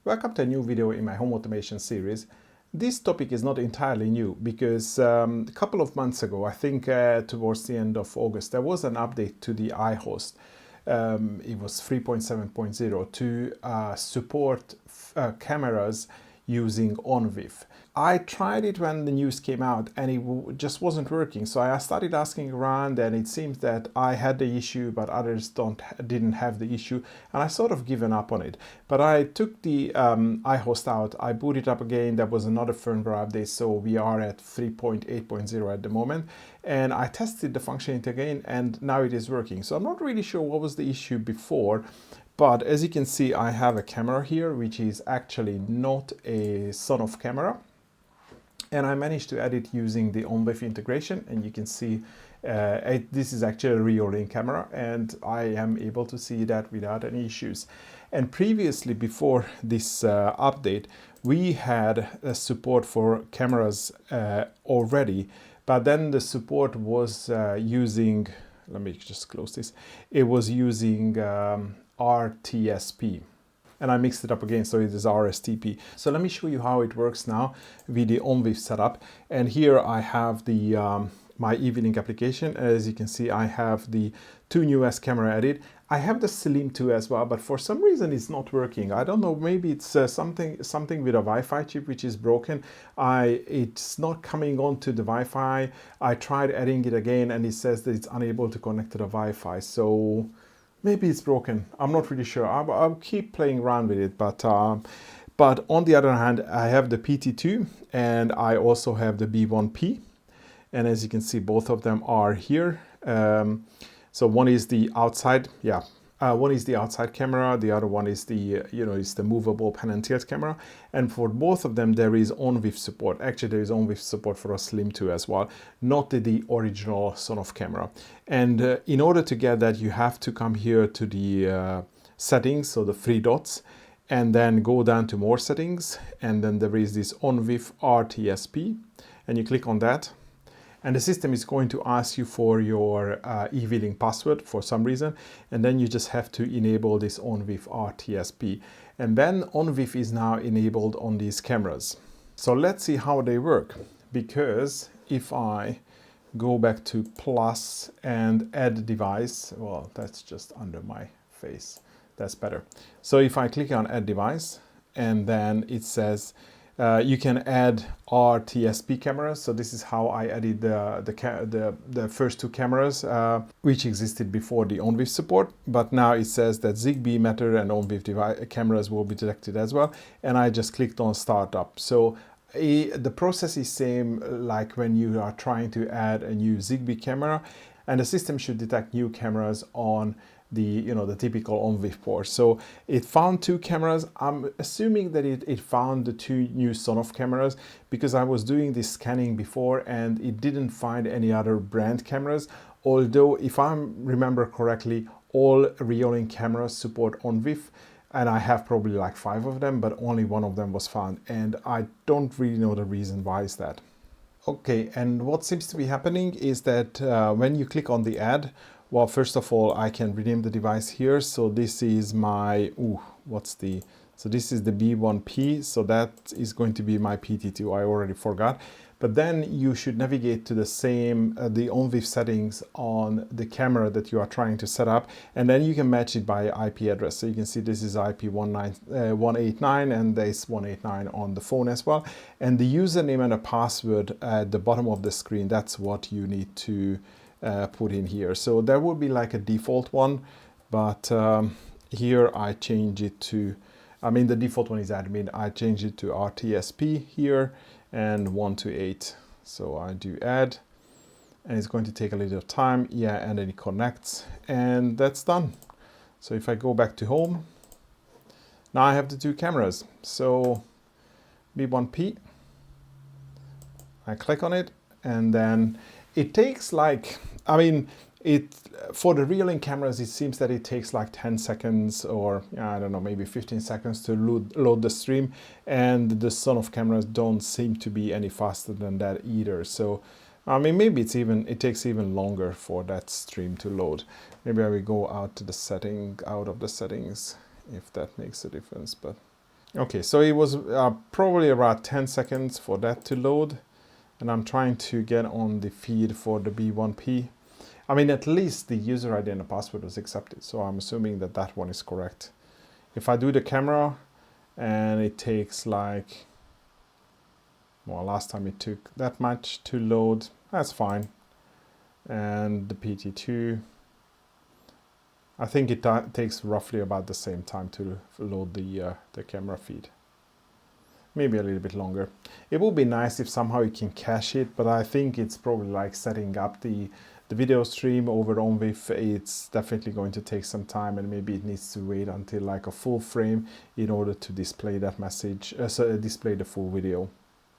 Welcome to a new video in my home automation series. This topic is not entirely new because a couple of months ago, I think towards the end of August, there was an update to the iHost. It was 3.7.0 to support cameras using ONVIF. I tried it when the news came out and it just wasn't working. So I started asking around and it seems that I had the issue but others didn't have the issue, and I sort of given up on it. But I took the iHost out, I booted up again, there was another firmware update, so we are at 3.8.0 at the moment, and I tested the functionality again and now it is working. So I'm not really sure what was the issue before. But as you can see, I have a camera here, which is actually not a Sonoff camera. And I managed to add it using the ONVIF integration. And you can see this is actually a real-in camera, and I am able to see that without any issues. And previously, before this update, we had support for cameras already, but then the support was using, let me just close this, it was using RTSP, and I mixed it up again, so it is RSTP. So let me show you how it works now with the ONVIF setup. And here I have the my EV-Link application. As you can see, I have the two newest camera added. I have the Slim 2 as well, but for some reason it's not working. I don't know, maybe it's something with a Wi-Fi chip which is broken. It's not coming onto the Wi-Fi. I tried adding it again and it says that it's unable to connect to the Wi-Fi. So maybe it's broken. I'm not really sure. I'll keep playing around with it. But on the other hand, I have the PT2 and I also have the B1P. And as you can see, both of them are here. So one is the outside, one is the outside camera. The other one is the, is the movable pan and tilt camera. And for both of them, there is ONVIF support. Actually, there is ONVIF support for a Slim 2 as well, not the original Sonoff camera. And in order to get that, you have to come here to the settings, so the three dots, and then go down to more settings. And then there is this ONVIF RTSP, and you click on that. And the system is going to ask you for your EV-Link password for some reason. And then you just have to enable this ONVIF RTSP. And then ONVIF is now enabled on these cameras. So let's see how they work. Because if I go back to plus and add device, well, that's just under my face. That's better. So if I click on add device, and then it says, you can add RTSP cameras. So this is how I added the first two cameras, which existed before the ONVIF support. But now it says that Zigbee, Matter, and ONVIF cameras will be detected as well. And I just clicked on Startup. So the process is same like when you are trying to add a new Zigbee camera, and the system should detect new cameras on the the typical ONVIF port. So it found two cameras. I'm assuming that it found the two new Sonoff cameras because I was doing this scanning before and it didn't find any other brand cameras. Although if I remember correctly, all real-in cameras support ONVIF, and I have probably like 5 of them, but only one of them was found, and I don't really know the reason why is that. Okay, and what seems to be happening is that when you click on the ad, well, first of all, I can rename the device here. So this is my, so this is the B1P. So that is going to be my PT2. I already forgot. But then you should navigate to the same, the ONVIF settings on the camera that you are trying to set up. And then you can match it by IP address. So you can see this is IP 189 and there's 189 on the phone as well. And the username and a password at the bottom of the screen, that's what you need to put in here. So there will be like a default one, but here I change it to, the default one is admin. I change it to RTSP here and 128. So I do add, and it's going to take a little time. Yeah, and then it connects, and that's done. So if I go back to home, now I have the two cameras. So B1P, I click on it, and then it takes like, for the real-in cameras, it seems that it takes like 10 seconds or, I don't know, maybe 15 seconds to load the stream. And the Sonoff cameras don't seem to be any faster than that either. So, maybe it takes even longer for that stream to load. Maybe I will go out of the settings if that makes a difference. But Okay, so it was probably about 10 seconds for that to load, and I'm trying to get on the feed for the B1P. I mean, at least the user ID and the password was accepted, so I'm assuming that that one is correct. If I do the camera, and it takes like, well, last time it took that much to load, that's fine. And the PT2, I think it takes roughly about the same time to load the camera feed. Maybe a little bit longer. It would be nice if somehow you can cache it, but I think it's probably like setting up the video stream over ONVIF. It's definitely going to take some time, and maybe it needs to wait until like a full frame in order to display that message, so display the full video.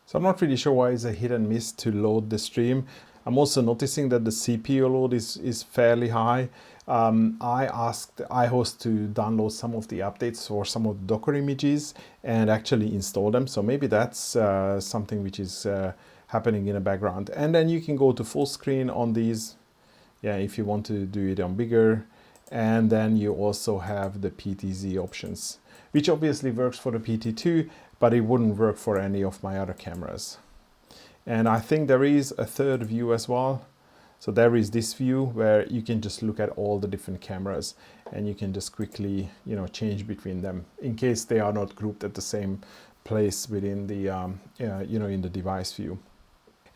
So I'm not really sure why it's a hit and miss to load the stream. I'm also noticing that the CPU load is fairly high. I asked iHost to download some of the updates for some of the Docker images and actually install them. So maybe that's something which is happening in the background. And then you can go to full screen on these. Yeah, if you want to do it on bigger. And then you also have the PTZ options, which obviously works for the PT2, but it wouldn't work for any of my other cameras. And I think there is a third view as well. So there is this view where you can just look at all the different cameras, and you can just quickly, change between them in case they are not grouped at the same place within the, in the device view.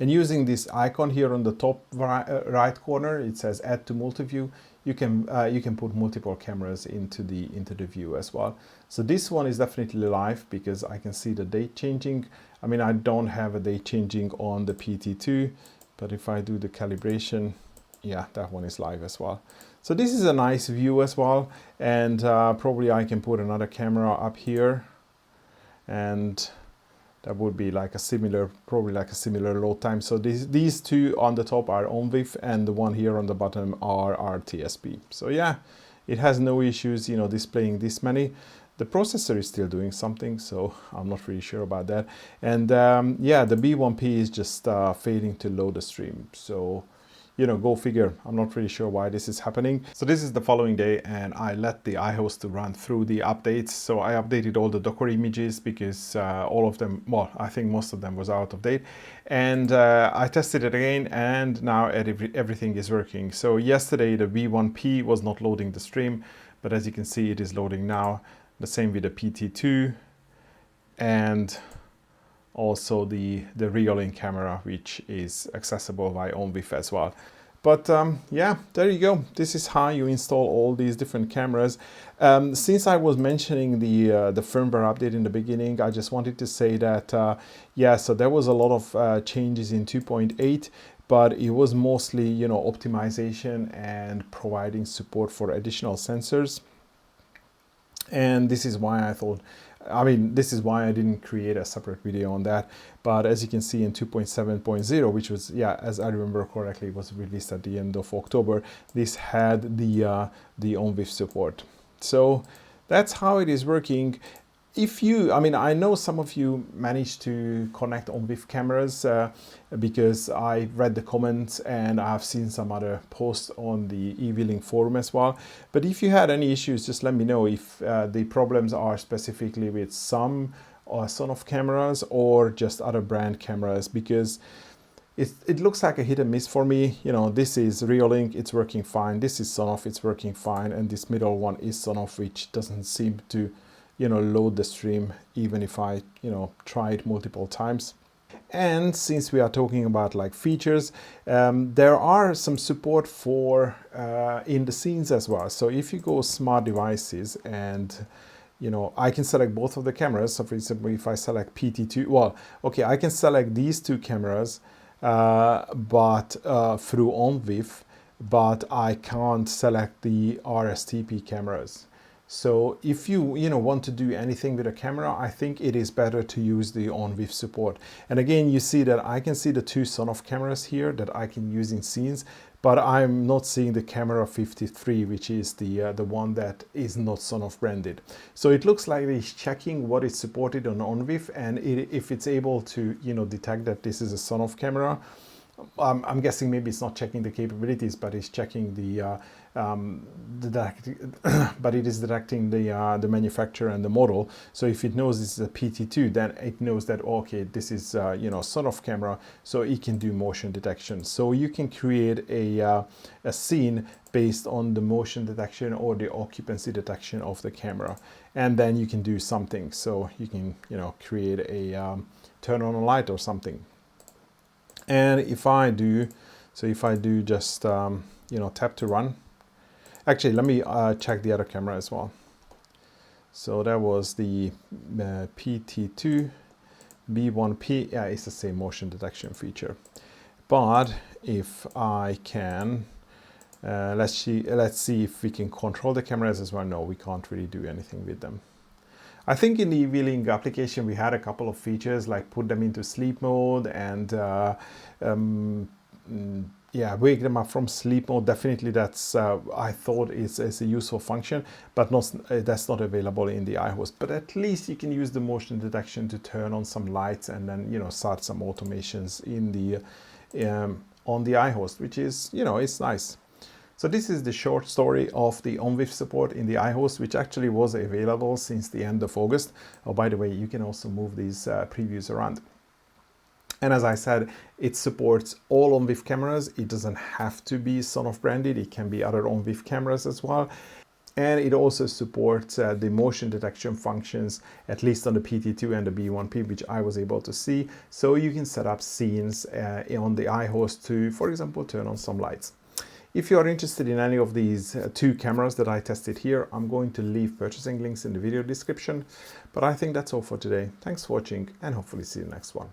And using this icon here on the top right corner, it says Add to Multi-View. You can put multiple cameras into the view as well. So this one is definitely live because I can see the date changing. I mean, I don't have a date changing on the PT2, but if I do the calibration, yeah, that one is live as well. So this is a nice view as well, and probably I can put another camera up here, and that would be like a similar, probably like a similar load time. So these two on the top are ONVIF, and the one here on the bottom are TSP. So yeah, it has no issues, displaying this many. The processor is still doing something, so I'm not really sure about that. And yeah, the B1P is just failing to load the stream. So, go figure. I'm not really sure why this is happening. So this is the following day, and I let the iHost to run through the updates. So I updated all the Docker images because all of them, well, I think most of them was out of date. And I tested it again, and now everything is working. So yesterday the B1P was not loading the stream, but as you can see, it is loading now. The same with the PT2, and also the Reolink camera, which is accessible via ONVIF as well. But yeah, there you go. This is how you install all these different cameras. Since I was mentioning the firmware update in the beginning, I just wanted to say that yeah, so there was a lot of changes in 2.8, but it was mostly optimization and providing support for additional sensors. And this is why I thought, this is why I didn't create a separate video on that. But as you can see in 2.7.0, which was, yeah, as I remember correctly, was released at the end of October, this had the ONVIF support. So that's how it is working. If you, I know some of you managed to connect ONVIF cameras because I read the comments and I've seen some other posts on the eVLink forum as well. But if you had any issues, just let me know if the problems are specifically with some Sonoff cameras or just other brand cameras, because it looks like a hit and miss for me. This is Reolink, it's working fine. This is Sonoff, it's working fine. And this middle one is Sonoff, which doesn't seem to load the stream even if I try it multiple times. And since we are talking about like features, there are some support for in the scenes as well. So if you go smart devices, and I can select both of the cameras. So for example, if I select PT2, well, okay, I can select these two cameras but through ONVIF, but I can't select the RSTP cameras. So if you want to do anything with a camera, I think it is better to use the ONVIF support. And again, you see that I can see the two Sonoff cameras here that I can use in scenes, but I'm not seeing the camera 53, which is the one that is not Sonoff branded. So it looks like it's checking what is supported on ONVIF, and if it's able to detect that this is a Sonoff camera, I'm guessing maybe it's not checking the capabilities, but it's checking the but it is detecting the manufacturer and the model. So if it knows this is a PT2, then it knows that, okay, this is Sonoff camera, so it can do motion detection. So you can create a scene based on the motion detection or the occupancy detection of the camera, and then you can do something. So you can create a turn on a light or something. And if I do just tap to run. Actually, let me check the other camera as well. So that was the PT2 B1P. Yeah, it's the same motion detection feature. But if I can, let's see if we can control the cameras as well. No, we can't really do anything with them. I think in the eVLink application we had a couple of features like put them into sleep mode and wake them up from sleep mode. Definitely that's I thought is a useful function, but that's not available in the iHost. But at least you can use the motion detection to turn on some lights and then start some automations in the on the iHost, which is it's nice. So this is the short story of the ONVIF support in the iHost, which actually was available since the end of August. Oh, by the way, you can also move these previews around. And as I said, it supports all ONVIF cameras. It doesn't have to be Sonoff branded. It can be other ONVIF cameras as well. And it also supports the motion detection functions, at least on the PT2 and the B1P, which I was able to see. So you can set up scenes on the iHost to, for example, turn on some lights. If you are interested in any of these two cameras that I tested here, I'm going to leave purchasing links in the video description. But I think that's all for today. Thanks for watching and hopefully see you in the next one.